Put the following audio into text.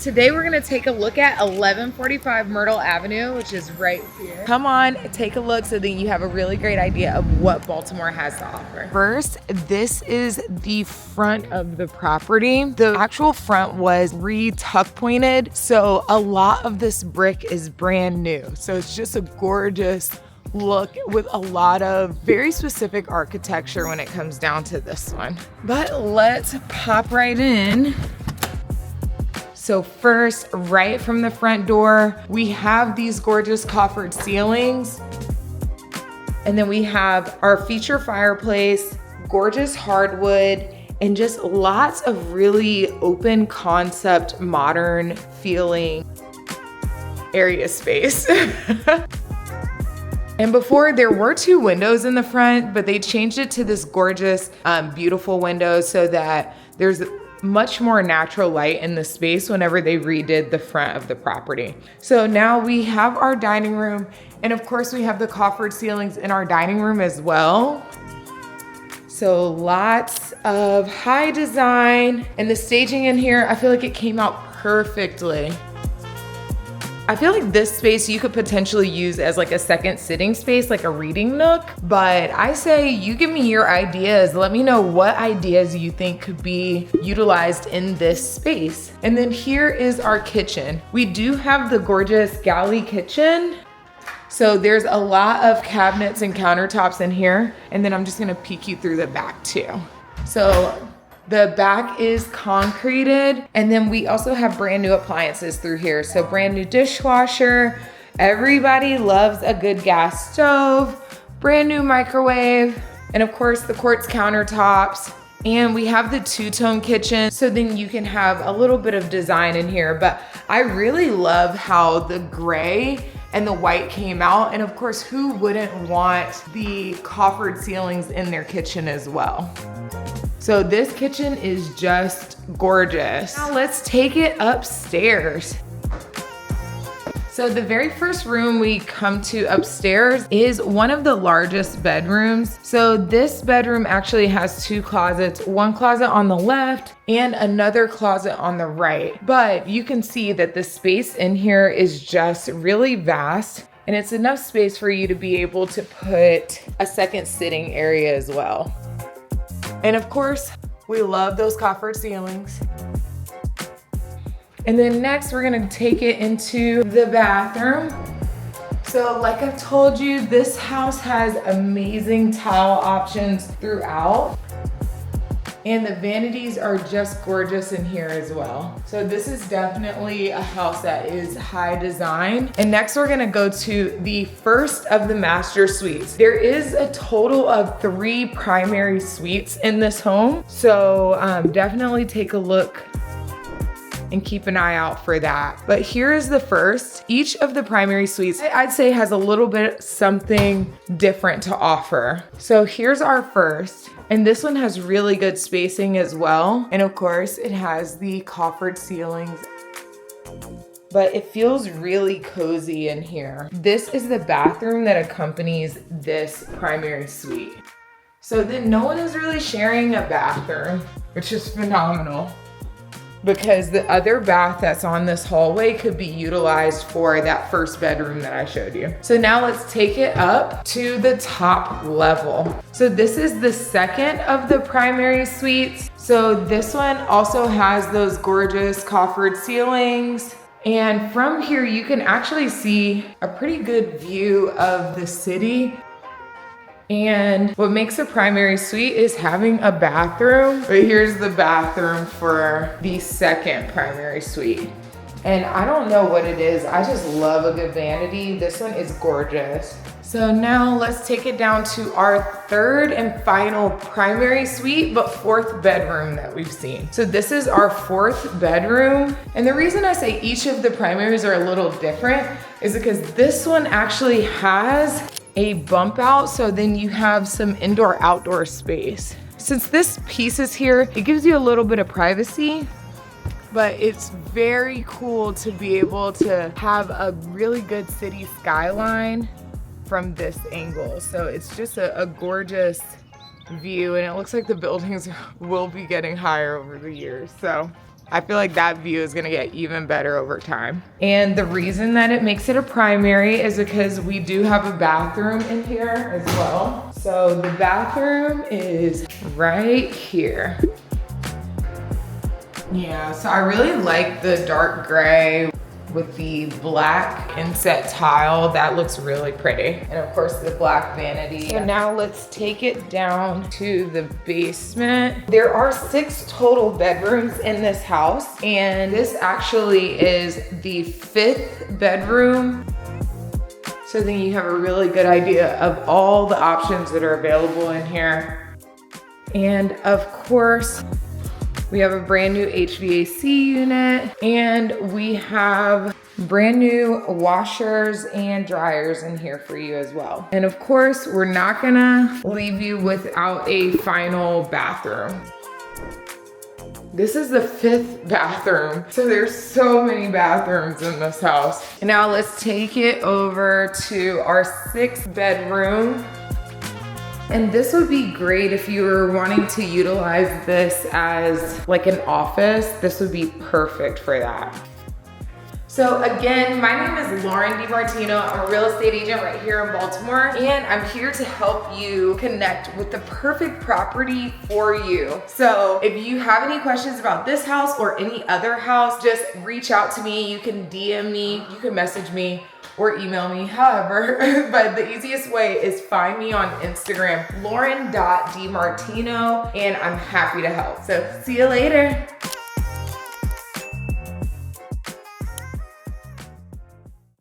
today we're gonna take a look at 1145 Myrtle Avenue, which is right here. Come on, take a look so that you have a really great idea of what Baltimore has to offer. First, this is the front of the property. The actual front was tuck pointed, so a lot of this brick is brand new. So it's just a gorgeous look with a lot of very specific architecture when it comes down to this one. But let's pop right in. So first, right from the front door, we have these gorgeous coffered ceilings. And then we have our feature fireplace, gorgeous hardwood, and just lots of really open concept, modern feeling area space. And before, there were 2 windows in the front, but they changed it to this gorgeous, beautiful window so that there's much more natural light in the space whenever they redid the front of the property. So now we have our dining room, and of course we have the coffered ceilings in our dining room as well. So lots of high design, and the staging in here, I feel like it came out perfectly. I feel like this space you could potentially use as like a second sitting space, like a reading nook, but I say you give me your ideas. Let me know what ideas you think could be utilized in this space. And then here is our kitchen. We do have the gorgeous galley kitchen. So there's a lot of cabinets and countertops in here. And then I'm just gonna peek you through the back too. So the back is concreted, and then we also have brand new appliances through here. So brand new dishwasher. Everybody loves a good gas stove, brand new microwave, and of course the quartz countertops. And we have the 2-tone kitchen, so then you can have a little bit of design in here. But I really love how the gray and the white came out. And of course, who wouldn't want the coffered ceilings in their kitchen as well? So this kitchen is just gorgeous. Now let's take it upstairs. So the very first room we come to upstairs is one of the largest bedrooms. So this bedroom actually has 2 closets, one closet on the left and another closet on the right. But you can see that the space in here is just really vast, and it's enough space for you to be able to put a second sitting area as well. And of course, we love those coffered ceilings. And then next, we're gonna take it into the bathroom. So like I've told you, this house has amazing tile options throughout. And the vanities are just gorgeous in here as well. So this is definitely a house that is high design. And next we're gonna go to the first of the master suites. There is a total of 3 primary suites in this home. So definitely take a look and keep an eye out for that. But here is the first. Each of the primary suites, I'd say, has a little bit something different to offer. So here's our first. And this one has really good spacing as well. And of course, it has the coffered ceilings, but it feels really cozy in here. This is the bathroom that accompanies this primary suite. So then no one is really sharing a bathroom, which is phenomenal, because the other bath that's on this hallway could be utilized for that first bedroom that I showed you. So now let's take it up to the top level. So this is the second of the primary suites. So this one also has those gorgeous coffered ceilings. And from here, you can actually see a pretty good view of the city. And what makes a primary suite is having a bathroom. But here's the bathroom for the second primary suite. And I don't know what it is. I just love a good vanity. This one is gorgeous. So now let's take it down to our third and final primary suite, but 4th bedroom that we've seen. So this is our 4th bedroom. And the reason I say each of the primaries are a little different is because this one actually has a bump out, so then you have some indoor-outdoor space. Since this piece is here, it gives you a little bit of privacy, but it's very cool to be able to have a really good city skyline from this angle. So it's just a gorgeous view, and it looks like the buildings will be getting higher over the years. So I feel like that view is gonna get even better over time. And the reason that it makes it a primary is because we do have a bathroom in here as well. So the bathroom is right here. Yeah, so I really like the dark gray with the black inset tile. That looks really pretty. And of course the black vanity. So now let's take it down to the basement. There are 6 total bedrooms in this house, and this actually is the 5th bedroom. So then you have a really good idea of all the options that are available in here. And of course, we have a brand new HVAC unit, and we have brand new washers and dryers in here for you as well. And of course, we're not gonna leave you without a final bathroom. This is the 5th bathroom. So there's so many bathrooms in this house. And now let's take it over to our 6th bedroom. And this would be great if you were wanting to utilize this as like an office. This would be perfect for that. So again, my name is Lauren DiMartino. I'm a real estate agent right here in Baltimore, and I'm here to help you connect with the perfect property for you. So if you have any questions about this house or any other house, just reach out to me. You can DM me, you can message me, or email me, however, but the easiest way is find me on Instagram, lauren.dmartino, and I'm happy to help. So see you later.